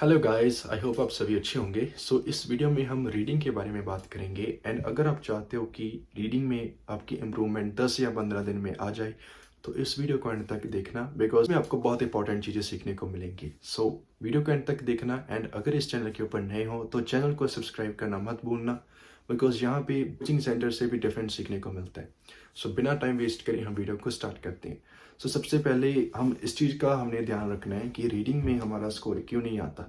Hello guys, I hope आप सभी अच्छे होंगे। इस वीडियो में हम रीडिंग के बारे में बात करेंगे। एंड अगर आप चाहते हो कि रीडिंग में आपकी इम्प्रूवमेंट 10 या 15 दिन में आ जाए, तो इस वीडियो को एंड तक देखना, बिकॉज में आपको बहुत इंपॉर्टेंट चीज़ें सीखने को मिलेंगी। वीडियो को एंड तक देखना। एंड अगर इस चैनल के ऊपर नए हो तो चैनल को सब्सक्राइब करना मत भूलना, बिकॉज यहाँ पे कोचिंग सेंटर से भी डिफरेंट सीखने को मिलता है। बिना टाइम वेस्ट करें हम वीडियो को स्टार्ट करते हैं। सबसे पहले हम इस चीज़ का हमने ध्यान रखना है कि रीडिंग में हमारा स्कोर क्यों नहीं आता।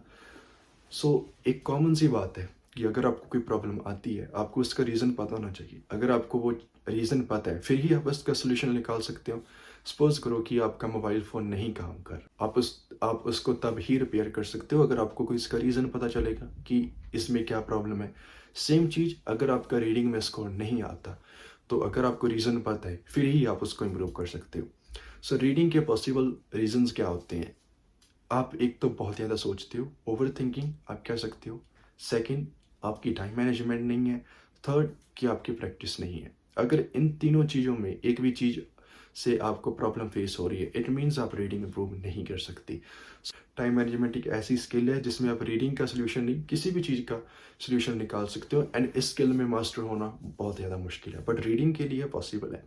एक कॉमन सी बात है कि अगर आपको कोई प्रॉब्लम आती है, आपको उसका रीज़न पता होना चाहिए। अगर आपको वो रीज़न पता है, फिर ही आप उसका सोल्यूशन निकाल सकते हो। सपोज करो कि आपका मोबाइल फ़ोन नहीं काम कर, आप उसको तब ही रिपेयर कर सकते हो अगर आपको कोई इसका रीज़न पता चलेगा कि इसमें क्या प्रॉब्लम है। सेम चीज़ अगर आपका रीडिंग में स्कोर नहीं आता, तो अगर आपको रीज़न पता है, फिर ही आप उसको इम्प्रूव कर सकते हो। रीडिंग के पॉसिबल रीजंस क्या होते हैं? आप एक तो बहुत ज़्यादा सोचते हो, ओवर थिंकिंग आप कह सकते हो। सेकंड, आपकी टाइम मैनेजमेंट नहीं है। थर्ड, कि आपकी प्रैक्टिस नहीं है। अगर इन तीनों चीज़ों में एक भी चीज़ से आपको प्रॉब्लम फेस हो रही है, इट मीन्स आप रीडिंग इम्प्रूव नहीं कर सकती। टाइम मैनेजमेंट एक ऐसी स्किल है जिसमें आप रीडिंग का सोल्यूशन नहीं, किसी भी चीज़ का सोल्यूशन निकाल सकते हो। एंड इस स्किल में मास्टर होना बहुत ज़्यादा मुश्किल है, बट रीडिंग के लिए पॉसिबल है।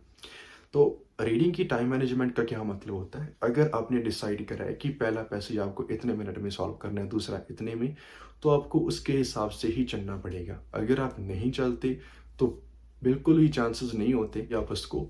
तो रीडिंग की टाइम मैनेजमेंट का क्या मतलब होता है? अगर आपने डिसाइड करा है कि पहला पैसेज आपको इतने मिनट में सॉल्व करना है, दूसरा इतने में, तो आपको उसके हिसाब से ही चलना पड़ेगा। अगर आप नहीं चलते, तो बिल्कुल भी चांसेस नहीं होते कि आप उसको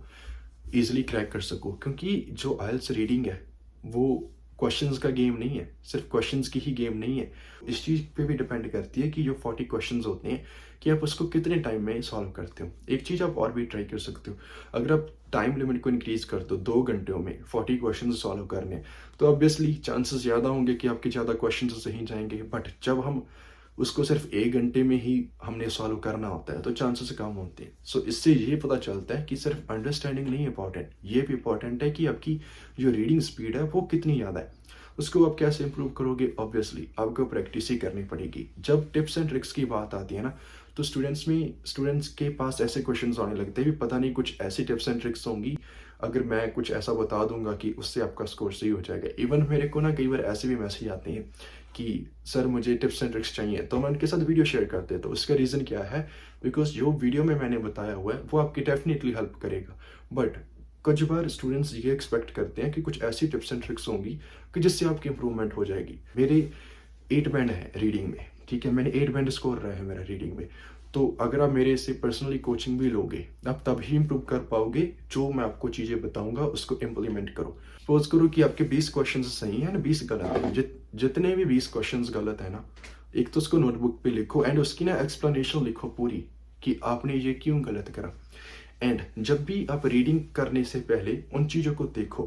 ईजिली क्रैक कर सको, क्योंकि जो आइल्स रीडिंग है वो क्वेश्चंस का गेम नहीं है, सिर्फ क्वेश्चंस की ही गेम नहीं है। इस चीज़ पे भी डिपेंड करती है कि जो 40 क्वेश्चंस होते हैं, कि आप उसको कितने टाइम में सॉल्व करते हो। एक चीज़ आप और भी ट्राई कर सकते हो। अगर आप टाइम लिमिट को इंक्रीज कर दो, 2 घंटों में 40 क्वेश्चन सॉल्व करने, तो ऑब्वियसली चांसेस ज़्यादा होंगे कि आपके ज़्यादा क्वेश्चन सही जाएंगे। बट जब हम उसको सिर्फ 1 घंटे में ही हमने सॉल्व करना होता है, तो चांसेस कम होते हैं। इससे ये पता चलता है कि सिर्फ अंडरस्टैंडिंग नहीं इंपॉर्टेंट, ये भी इंपॉर्टेंट है कि आपकी जो रीडिंग स्पीड है वो कितनी ज़्यादा है। उसको आप कैसे इंप्रूव करोगे? ऑब्वियसली आपको प्रैक्टिस ही करनी पड़ेगी। जब टिप्स एंड ट्रिक्स की बात आती है ना, तो स्टूडेंट्स के पास ऐसे क्वेश्चंस आने लगते हैं भी, पता नहीं कुछ ऐसी टिप्स एंड ट्रिक्स होंगी, अगर मैं कुछ ऐसा बता दूंगा कि उससे आपका स्कोर सही हो जाएगा। इवन मेरे को ना कई बार ऐसे भी मैसेज आते हैं कि सर मुझे टिप्स एंड ट्रिक्स चाहिए, तो मैं उनके साथ वीडियो शेयर कर देता हूँ। उसका रीज़न क्या है? बिकॉज जो वीडियो में मैंने बताया हुआ है वो आपकी डेफिनेटली हेल्प करेगा। बट कुछ बार स्टूडेंट्स ये एक्सपेक्ट करते हैं कि कुछ ऐसी टिप्स एंड ट्रिक्स होंगी कि जिससे आपकी इंप्रूवमेंट हो जाएगी। मेरे 8 बैंड है रीडिंग में, ठीक है, मैंने 8 बैंड स्कोर रहा है मेरा रीडिंग में। तो अगर आप मेरे से पर्सनली कोचिंग भी लोगे, आप तब ही इम्प्रूव कर पाओगे। जो मैं आपको चीज़ें बताऊंगा उसको इम्प्लीमेंट करो। सपोज करो कि आपके 20 क्वेश्चन सही है ना, 20 गलत है। जितने भी 20 क्वेश्चन गलत है ना, एक तो उसको नोटबुक पे लिखो एंड उसकी ना एक्सप्लेनेशन लिखो पूरी, कि आपने ये क्यों गलत करा। एंड जब भी आप रीडिंग करने से पहले उन चीज़ों को देखो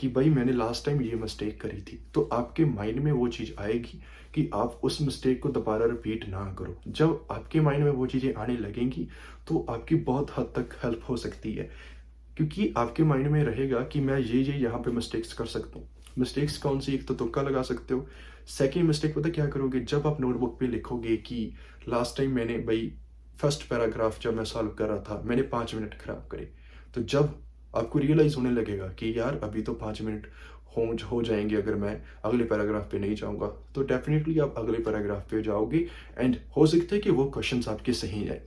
कि भाई मैंने लास्ट टाइम ये मिस्टेक करी थी, तो आपके माइंड में वो चीज़ आएगी कि आप उस मिस्टेक को दोबारा रिपीट ना करो। जब आपके माइंड में वो चीज़ें आने लगेंगी, तो आपकी बहुत हद तक हेल्प हो सकती है, क्योंकि आपके माइंड में रहेगा कि मैं ये यहाँ पे मिस्टेक्स कर सकता हूँ। मिस्टेक्स कौन सी? एक तो तुक्का लगा सकते हो। सेकेंड मिस्टेक पता क्या करोगे? जब आप नोटबुक पे लिखोगे कि लास्ट टाइम मैंने भाई फर्स्ट पैराग्राफ जब मैं सॉल्व कर रहा था, मैंने 5 मिनट खराब करे, तो जब आपको रियलाइज होने लगेगा कि यार अभी तो 5 मिनट हो जाएंगे अगर मैं अगले पैराग्राफ पे नहीं जाऊंगा, तो डेफिनेटली आप अगले पैराग्राफ पे जाओगे। एंड हो सकता है कि वो क्वेश्चंस आपके सही जाए।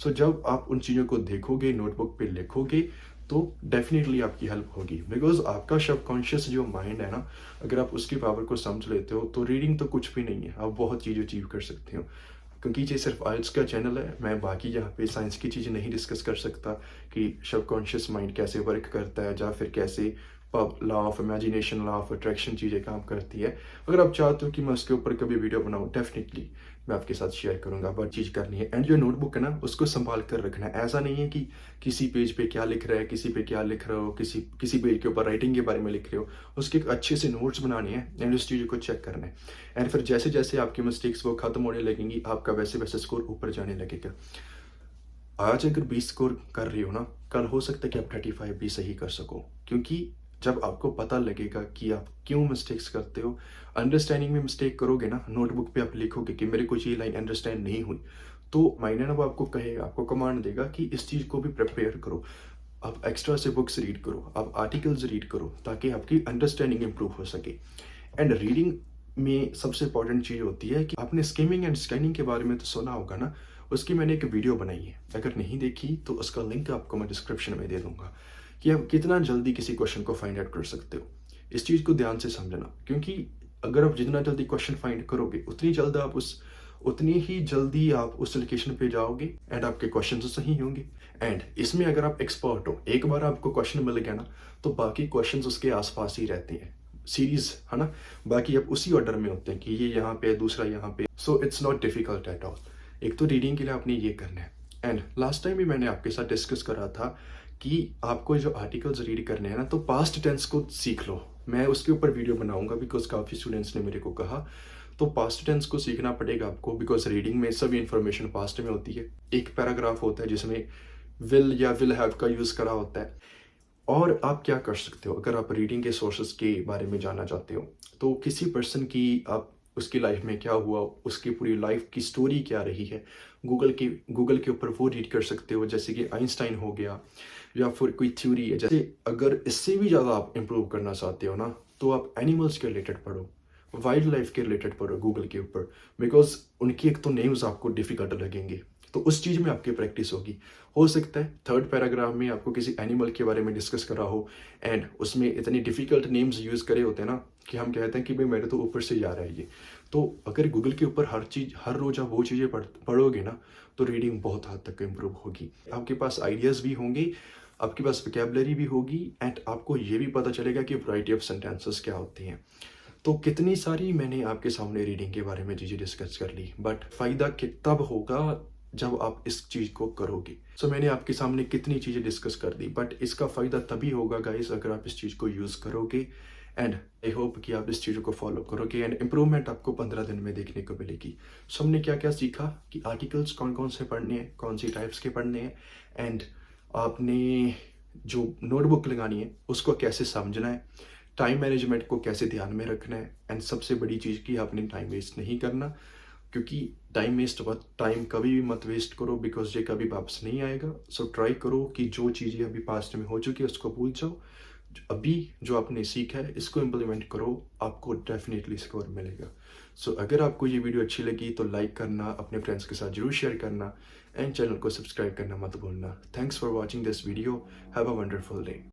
जब आप उन चीज़ों को देखोगे, नोटबुक पे लिखोगे, तो डेफिनेटली आपकी हेल्प होगी। बिकॉज आपका सबकॉन्शियस जो माइंड है ना, अगर आप उसकी पावर को समझ लेते हो, तो रीडिंग तो कुछ भी नहीं है, आप बहुत चीज़ अचीव कर सकते हो। क्योंकि ये सिर्फ आइल्स का चैनल है, मैं बाकी यहाँ पे साइंस की चीज़ें नहीं डिस्कस कर सकता कि सबकॉन्शियस माइंड कैसे वर्क करता है, या फिर कैसे law of imagination, law of attraction चीज़ें काम करती है। अगर आप चाहते हो कि मैं उसके ऊपर कभी वीडियो बनाऊँ, डेफिनेटली मैं आपके साथ शेयर करूंगा। बहुत चीज़ करनी है। एंड जो नोटबुक है ना, उसको संभाल कर रखना है। ऐसा नहीं है कि किसी पेज पे क्या लिख रहा है, किसी पे क्या लिख रहे हो, किसी पेज के ऊपर राइटिंग के बारे में लिख रहे हो, उसके एक अच्छे से नोट्स बनाने हैं एंड उस चीज़ को चेक करना है। एंड फिर जैसे जैसे आपकी मिस्टेक्स वो खत्म होने लगेंगी, आपका वैसे वैसे स्कोर ऊपर जाने लगेगा। आज अगर 20 स्कोर कर रही हो ना, कल हो सकता है कि आप 35 भी सही कर सको, क्योंकि जब आपको पता लगेगा कि आप क्यों मिस्टेक्स करते हो, अंडरस्टैंडिंग में मिस्टेक करोगे ना, नोटबुक पे आप लिखोगे कि मेरे को ये लाइन अंडरस्टैंड नहीं हुई, तो माइंड है ना वो आपको कहेगा, आपको कमांड देगा कि इस चीज़ को भी प्रिपेयर करो। आप एक्स्ट्रा से बुक्स रीड करो, आप आर्टिकल्स रीड करो, ताकि आपकी अंडरस्टैंडिंग इंप्रूव हो सके। एंड रीडिंग में सबसे इम्पोर्टेंट चीज़ होती है कि आपने स्किमिंग एंड स्कैनिंग के बारे में तो सुना होगा ना, उसकी मैंने एक वीडियो बनाई है। अगर नहीं देखी तो उसका लिंक आपको मैं डिस्क्रिप्शन में दे दूँगा कि आप कितना जल्दी किसी क्वेश्चन को फाइंड आउट कर सकते हो। इस चीज़ को ध्यान से समझना, क्योंकि अगर आप जितना जल्दी क्वेश्चन फाइंड करोगे, उतनी ही जल्दी आप उस लोकेशन पे जाओगे एंड आपके क्वेश्चन तो सही होंगे। एंड इसमें अगर आप एक्सपर्ट हो, एक बार आपको क्वेश्चन मिल गया ना, तो बाकी क्वेश्चंस उसके आसपास ही रहते हैं। सीरीज है ना, बाकी अब उसी ऑर्डर में होते हैं कि ये यहाँ पे, दूसरा यहाँ पे। So it's not difficult at all. एक तो रीडिंग के लिए आपने ये करना है। एंड लास्ट टाइम भी मैंने आपके साथ डिस्कस करा था कि आपको जो आर्टिकल्स रीड करने हैं ना, तो पास्ट टेंस को सीख लो। मैं उसके ऊपर वीडियो बनाऊंगा बिकॉज काफ़ी स्टूडेंट्स ने मेरे को कहा। तो पास्ट टेंस को सीखना पड़ेगा आपको, बिकॉज रीडिंग में सभी इंफॉर्मेशन पास्ट में होती है। एक पैराग्राफ होता है जिसमें विल या विल हैव का यूज़ करा होता है। और आप क्या कर सकते हो, अगर आप रीडिंग के सोर्सेज के बारे में जानना चाहते हो, तो किसी पर्सन की आप उसकी लाइफ में क्या हुआ, उसकी पूरी लाइफ की स्टोरी क्या रही है, गूगल के ऊपर वो रीड कर सकते हो। जैसे कि आइंस्टाइन हो गया, या फिर कोई थ्योरी है। जैसे अगर इससे भी ज़्यादा आप इम्प्रूव करना चाहते हो ना, तो आप एनिमल्स के रिलेटेड पढ़ो, वाइल्ड लाइफ के रिलेटेड पढ़ो गूगल के ऊपर। बिकॉज उनकी एक तो नेम्स आपको डिफिकल्ट लगेंगे, तो उस चीज़ में आपकी प्रैक्टिस होगी। हो सकता है थर्ड पैराग्राफ में आपको किसी एनिमल के बारे में डिस्कस करा हो एंड उसमें इतनी डिफिकल्ट नेम्स यूज़ करे होते हैं ना, कि हम कहते हैं कि भाई मेरे तो ऊपर से जा रहा है ये। तो अगर गूगल के ऊपर हर चीज़ हर रोज़ आप वो चीज़ें पढ़ोगे ना, तो रीडिंग बहुत हद तक इम्प्रूव होगी। आपके पास आइडियाज़ भी होंगे, आपके पास वोकैबुलरी भी होगी, एंड आपको ये भी पता चलेगा कि वैरायटी ऑफ सेंटेंसेस क्या होती हैं। तो कितनी सारी मैंने आपके सामने रीडिंग के बारे में चीज़ें डिस्कस कर ली, बट फ़ायदा तब होगा जब आप इस चीज़ को करोगे। सो मैंने आपके सामने कितनी चीज़ें डिस्कस कर दी, बट इसका फ़ायदा तभी होगा गाइस अगर आप इस चीज़ को यूज़ करोगे। एंड आई होप कि आप इस चीज़ों को फॉलो करोगे एंड इम्प्रूवमेंट आपको 15 दिन में देखने को मिलेगी। सो हमने क्या क्या सीखा कि आर्टिकल्स कौन कौन से पढ़ने हैं, कौन सी टाइप्स के पढ़ने हैं, एंड आपने जो नोटबुक लगानी है उसको कैसे समझना है, टाइम मैनेजमेंट को कैसे ध्यान में रखना है, एंड सबसे बड़ी चीज़ कि आपने टाइम वेस्ट नहीं करना। क्योंकि टाइम कभी भी मत वेस्ट करो, बिकॉज ये कभी वापस नहीं आएगा। सो ट्राई करो कि जो चीज़ें अभी पास्ट में हो चुकी है उसको भूल जाओ। अभी जो आपने सीखा है इसको इम्प्लीमेंट करो, आपको डेफिनेटली स्कोर मिलेगा। सो अगर आपको ये वीडियो अच्छी लगी तो लाइक करना, अपने फ्रेंड्स के साथ जरूर शेयर करना, एंड चैनल को सब्सक्राइब करना मत भूलना। Thanks for watching this video. Have a wonderful day.